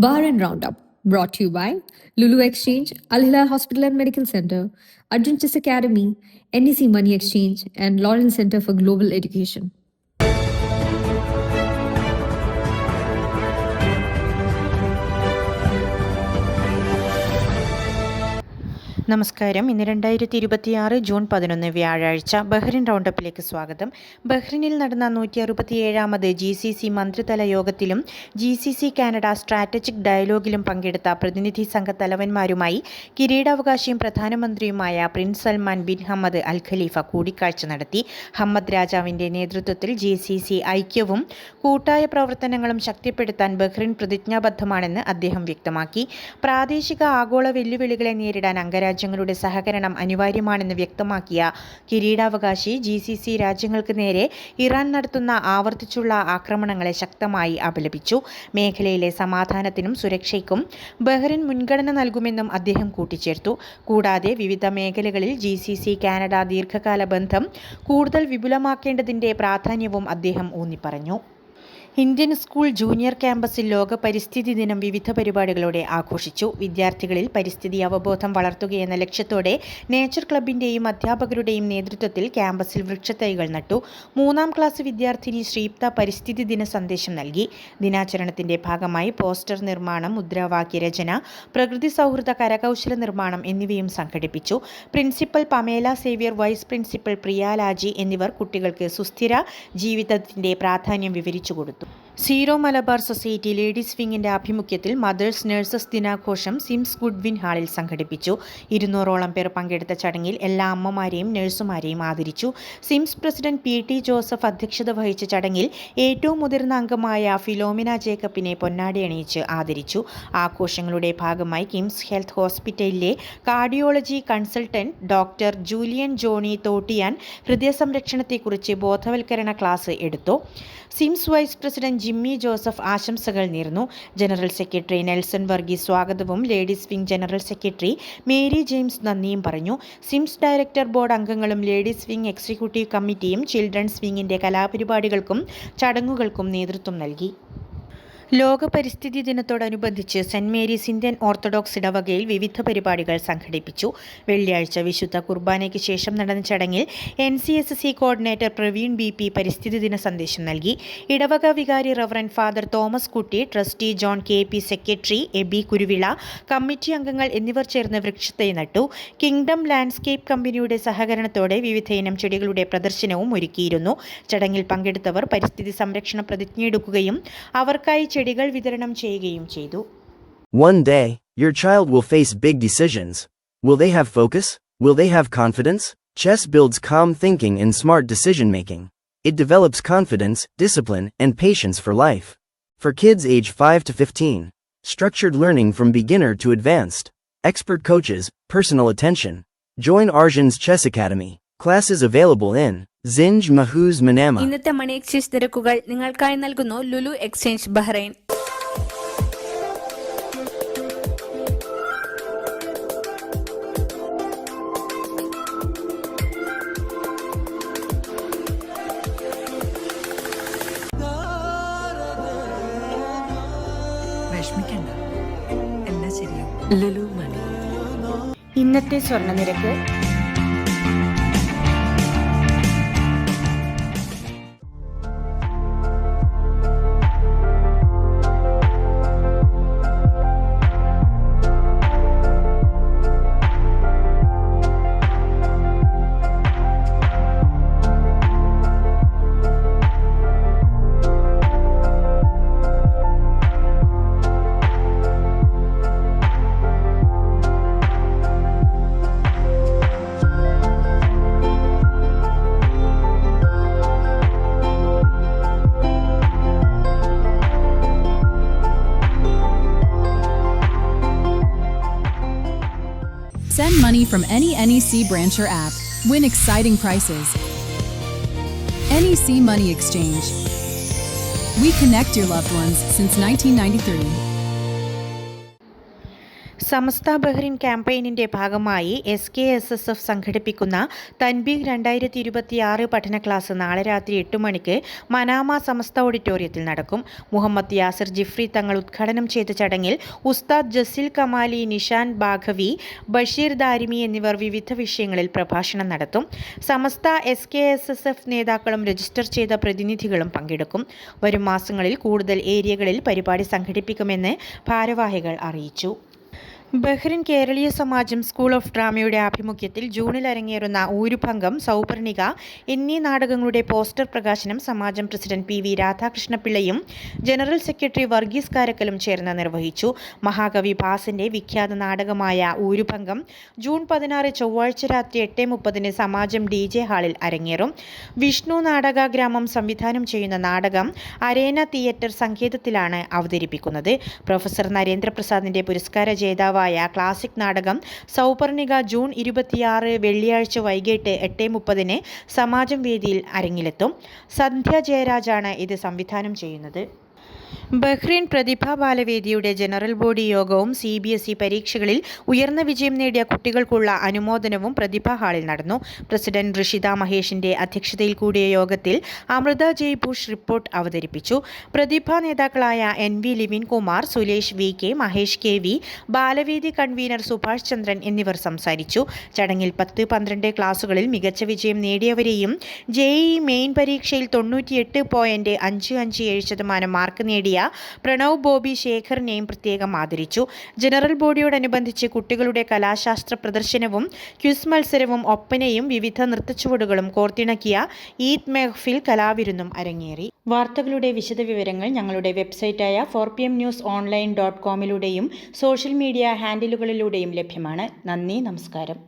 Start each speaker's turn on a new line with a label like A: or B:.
A: Bar and Roundup, brought to you by Lulu Exchange, Al Hilal Hospital and Medical Center, Arjun Chis Academy, NEC Money Exchange, and Lawrence Center for Global Education.
B: നമസ്കാരം. ഇന്ന് 2026 June 11 വ്യാഴാഴ്ച Bahrain റൗണ്ടപ്പിലേക്ക് സ്വാഗതം. ബഹ്റിനിൽ നടന്ന 167ാമത് GCC മന്ത്രിതല യോഗത്തിലും GCC Canada strategic ഡയലോഗിലും പങ്കെടുത്ത പ്രതിനിധി സംഘ തലവന്മാരുമായി കിരീടാവകാശിയും പ്രധാനമന്ത്രിയുമായ പ്രിൻസ് സൽമാൻ ബിൻ ഹമ്മദ് അൽ ഖലീഫ കൂടിക്കാഴ്ച നടത്തി. ഹമ്മദ് രാജാവിൻ്റെ നേതൃത്വത്തിൽ GCC ഐക്യവും കൂട്ടായ പ്രവർത്തനങ്ങളും ശക്തിപ്പെടുത്താൻ ബഹ്റിൻ പ്രതിജ്ഞാബദ്ധമാണെന്ന് അദ്ദേഹം വ്യക്തമാക്കി. പ്രാദേശിക ആഗോള വെല്ലുവിളികളെ നേരിടാൻ അംഗരാജ്യങ്ങളുടെ സഹകരണം അനിവാര്യമാണെന്ന് വ്യക്തമാക്കിയ കിരീടാവകാശി GCC രാജ്യങ്ങൾക്ക് നേരെ ഇറാൻ നടത്തുന്ന ആവർത്തിച്ചുള്ള ആക്രമണങ്ങളെ ശക്തമായി അപലപിച്ചു. മേഖലയിലെ സമാധാനത്തിനും സുരക്ഷയ്ക്കും ബഹ്റിൻ മുൻഗണന നൽകുമെന്നും അദ്ദേഹം കൂട്ടിച്ചേർത്തു. കൂടാതെ വിവിധ മേഖലകളിൽ GCC കാനഡ ദീർഘകാല ബന്ധം കൂടുതൽ വിപുലമാക്കേണ്ടതിൻ്റെ പ്രാധാന്യവും അദ്ദേഹം ഊന്നിപ്പറഞ്ഞു. ഇന്ത്യൻ സ്കൂൾ ജൂനിയർ ക്യാമ്പസിൽ ലോക പരിസ്ഥിതി ദിനം വിവിധ പരിപാടികളോടെ ആഘോഷിച്ചു. വിദ്യാർത്ഥികളിൽ പരിസ്ഥിതി അവബോധം വളർത്തുകയെന്ന ലക്ഷ്യത്തോടെ നേച്ചർ ക്ലബിൻ്റെയും അധ്യാപകരുടെയും നേതൃത്വത്തിൽ ക്യാമ്പസിൽ വൃക്ഷത്തൈകൾ നട്ടു. 3ാം ക്ലാസ് വിദ്യാർത്ഥിനി ശ്രീപ്ത പരിസ്ഥിതി ദിന സന്ദേശം നൽകി. ദിനാചരണത്തിൻ്റെ ഭാഗമായി പോസ്റ്റർ നിർമ്മാണം, മുദ്രാവാക്യ രചന, പ്രകൃതി സൗഹൃദ കരകൗശല നിർമ്മാണം എന്നിവയും സംഘടിപ്പിച്ചു. Principal Pamela Xavier, vice principal Priya Laji എന്നിവർ കുട്ടികൾക്ക് സുസ്ഥിര ജീവിതത്തിൻ്റെ പ്രാധാന്യം വിവരിച്ചു കൊടുത്തു. സീറോ മലബാർ സൊസൈറ്റി ലേഡീസ് വിങ്ങിൻ്റെ ആഭിമുഖ്യത്തിൽ മദേഴ്സ് നഴ്സസ് ദിനാഘോഷം സിംസ് ഗുഡ്വിൻ ഹാളിൽ സംഘടിപ്പിച്ചു. 200ഓളം പേർ പങ്കെടുത്ത ചടങ്ങിൽ എല്ലാ അമ്മമാരെയും നഴ്സുമാരെയും ആദരിച്ചു. സിംസ് പ്രസിഡന്റ് PT ജോസഫ് അധ്യക്ഷത വഹിച്ച ചടങ്ങിൽ ഏറ്റവും മുതിർന്ന അംഗമായ ഫിലോമിന ജേക്കബിനെ പൊന്നാടയണിയിച്ച് ആദരിച്ചു. ആഘോഷങ്ങളുടെ ഭാഗമായി കിംസ് ഹെൽത്ത് ഹോസ്പിറ്റലിലെ cardiology consultant doctor Julian Johny Thottiyan ഹൃദയ സംരക്ഷണത്തെക്കുറിച്ച് ബോധവൽക്കരണ ക്ലാസ് എടുത്തു. സിംസ് വൈസ് പ്രസിഡന്റ് ജിമ്മി ജോസഫ് ആശംസകൾ നേർന്നു. ജനറൽ സെക്രട്ടറി നെൽസൺ വർഗീസ് സ്വാഗതവും ladies wing general secretary Mary James നന്ദിയും പറഞ്ഞു. സിംസ് ഡയറക്ടർ ബോർഡ് അംഗങ്ങളും ലേഡീസ് വിംഗ് എക്സിക്യൂട്ടീവ് കമ്മിറ്റിയും ചിൽഡ്രൻസ് വിംഗിൻ്റെ കലാപരിപാടികൾക്കും ചടങ്ങുകൾക്കും നേതൃത്വം നൽകി. ലോക പരിസ്ഥിതി ദിനത്തോടനുബന്ധിച്ച് സെന്റ് മേരീസ് ഇന്ത്യൻ ഓർത്തഡോക്സ് ഇടവകയിൽ വിവിധ പരിപാടികൾ സംഘടിപ്പിച്ചു. വെള്ളിയാഴ്ച വിശുദ്ധ കുർബാനയ്ക്ക് ശേഷം നടന്ന ചടങ്ങിൽ NCSC കോർഡിനേറ്റർ പ്രവീൺ BP പരിസ്ഥിതി ദിന സന്ദേശം നൽകി. ഇടവക വികാരി reverend father Thomas Kutty, trustee John KP, secretary Aby Kuruvila, committee അംഗങ്ങൾ എന്നിവർ ചേർന്ന് വൃക്ഷത്തൈ നട്ടു. കിങ്ഡം ലാൻഡ്സ്കേപ്പ് കമ്പനിയുടെ സഹകരണത്തോടെ വിവിധയിനം ചെടികളുടെ പ്രദർശനവും ഒരുക്കിയിരുന്നു. ചടങ്ങിൽ പങ്കെടുത്തവർ പരിസ്ഥിതി സംരക്ഷണ പ്രതിജ്ഞയെടുക്കുകയും അവർക്കായി ചെടികൾ വിതരണം ചെയ്യുകയും ചെയ്തു.
C: One day, your child will face big decisions. Will they have focus? Will they have confidence? Chess builds calm thinking and smart decision making. It develops confidence, discipline, and patience for life. For kids age 5 to 15, structured learning from beginner to advanced. Expert coaches, personal attention. Join Arjun's Chess Academy. Classes available in Zinj Mahuz Manama.
D: ഇന്നത്തെ money exchange നിരക്കുകൾ നിങ്ങൾക്കായി നൽകുന്നു Lulu exchange Bahrain.
E: വിഷമിക്കണ്ട, എല്ലാം ശരിയാവും. ലുലു മണി.
B: ഇന്നത്തെ സ്വർണ്ണ നിരക്ക്
F: Send money from any NEC branch or app. Win exciting prices. NEC Money Exchange. We connect your loved ones since 1993.
B: Samastha Bahrain ക്യാമ്പയിനിൻ്റെ ഭാഗമായി SKSSF സംഘടിപ്പിക്കുന്ന തൻബീഹ് 2026 പഠന ക്ലാസ് നാളെ രാത്രി 8 മണിക്ക് മനാമ സമസ്ത ഓഡിറ്റോറിയത്തിൽ നടക്കും. മുഹമ്മദ് യാസിർ ജിഫ്രി തങ്ങൾ ഉദ്ഘാടനം ചെയ്ത ചടങ്ങിൽ ഉസ്താദ് ജസീൽ കമാലി, നിഷാൻ ബാഘവി, ബഷീർ ദാരിമി എന്നിവർ വിവിധ വിഷയങ്ങളിൽ പ്രഭാഷണം നടത്തും. സമസ്ത SKSSF നേതാക്കളും രജിസ്റ്റർ ചെയ്ത പ്രതിനിധികളും പങ്കെടുക്കും. വരും മാസങ്ങളിൽ കൂടുതൽ ഏരിയകളിൽ പരിപാടി സംഘടിപ്പിക്കുമെന്ന് ഭാരവാഹികൾ അറിയിച്ചു. ബഹ്റിൻ കേരളീയ സമാജം സ്കൂൾ ഓഫ് ഡ്രാമയുടെ ആഭിമുഖ്യത്തിൽ ജൂണിൽ അരങ്ങേറുന്ന ഊരുഭംഗം, സൗപർണിക എന്നീ നാടകങ്ങളുടെ പോസ്റ്റർ പ്രകാശനം സമാജം പ്രസിഡന്റ് PV രാധാകൃഷ്ണപിള്ളയും ജനറൽ സെക്രട്ടറി വർഗീസ് കാരക്കലും ചേർന്ന് നിർവഹിച്ചു. മഹാകവി ഭാസിന്റെ വിഖ്യാത നാടകമായ ഊരുഭംഗം ജൂൺ 16 ചൊവ്വാഴ്ച രാത്രി 8:30 സമാജം DJ ഹാളിൽ അരങ്ങേറും. വിഷ്ണു നാടകഗ്രാമം സംവിധാനം ചെയ്യുന്ന നാടകം അരേന തിയേറ്റർ സങ്കേതത്തിലാണ് അവതരിപ്പിക്കുന്നത്. പ്രൊഫസർ നരേന്ദ്രപ്രസാദിന്റെ പുരസ്കാര ജേതാവ് ക്ലാസിക് നാടകം സൗപർണിക ജൂൺ 26 വെള്ളിയാഴ്ച വൈകിട്ട് 8:30 സമാജം വേദിയിൽ അരങ്ങിലെത്തും. സന്ധ്യ ജയരാജാണ് ഇത് സംവിധാനം ചെയ്യുന്നത്. ബഹ്റിൻ പ്രതിഭാ ബാലവേദിയുടെ ജനറൽ ബോഡി യോഗവും CBSE പരീക്ഷകളിൽ ഉയർന്ന വിജയം നേടിയ കുട്ടികൾക്കുള്ള അനുമോദനവും പ്രതിഭാ ഹാളിൽ നടന്നു. പ്രസിഡന്റ് ഋഷിത മഹേഷിന്റെ അധ്യക്ഷതയിൽ കൂടിയ യോഗത്തിൽ അമൃത ജയ്ബുഷ് റിപ്പോർട്ട് അവതരിപ്പിച്ചു. പ്രതിഭാ നേതാക്കളായ NV Livin Kumar, Sulesh VK, Mahesh KV, Balavedi convener Subhash Chandran എന്നിവർ സംസാരിച്ചു. ചടങ്ങിൽ 10-12 ക്ലാസുകളിൽ മികച്ച വിജയം നേടിയവരെയും JEE മെയിൻ പരീക്ഷയിൽ 98.557% മാർക്ക് നേടിയ പ്രണവ് ബോബി ശേഖറിനെയും പ്രത്യേകം ആദരിച്ചു. ജനറൽ ബോഡിയോടനുബന്ധിച്ച് കുട്ടികളുടെ കലാശാസ്ത്ര പ്രദർശനവും ക്വിസ് മത്സരവും ഒപ്പനയും വിവിധ നൃത്തച്ചുവടുകളും കോർത്തിണക്കിയ ഈദ് മെഹ്ഫിൽ കലാവിരുന്നും അരങ്ങേറി. വാർത്തകളുടെ വിശദവിവരങ്ങൾ ഞങ്ങളുടെ വെബ്സൈറ്റായ 4pmnewsonline.com സോഷ്യൽ മീഡിയ ഹാൻഡിലുകളിലൂടെയും ലഭ്യമാണ്. നന്ദി, നമസ്കാരം.